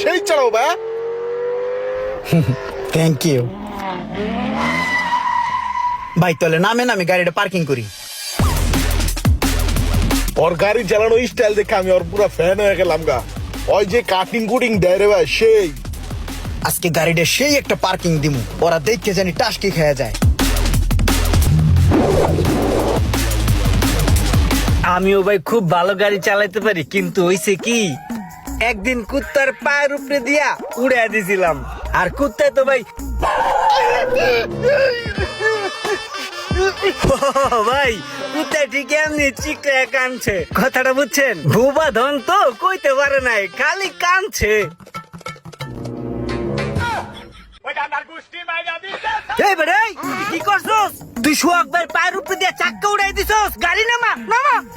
সেই চালাও ভাই। থ্যাংক ইউ ভাই, তাহলে নামেন, আমি গাড়িটা পার্কিং করি। ওর গাড়ি চালানো স্টাইল দেখে আমি ওর পুরো ফ্যান হয়ে গেলাম গা। ওই যে কাটিং কুটিং দেয় রে ভাই, সেই। আজকে গাড়িটা সেই একটা পার্কিং দিমু, ওরা দেখে জানি টাসকি খেয়া যায়। আমিও ভাই খুব ভালো গাড়ি চালাইতে পারি, কিন্তু হইছে কি একদিন কুত্তার পায়ের উপরে দিয়া উড়ে দিছিলাম, আর কুত্তায় তো ভাই ভাই কুত্তা ঠিক এমনি চিকড়ে কানছে, কথাটা বুঝছেন? ভুবা ধন তো কইতে পারে নাই, খালি কানছে। এই বেড়ে কি করছস তুই? সোহাগ ভাই পায়ের উপরে দিয়ে চাক্কা উড়াই দিছস, গাড়ি নামা নামা।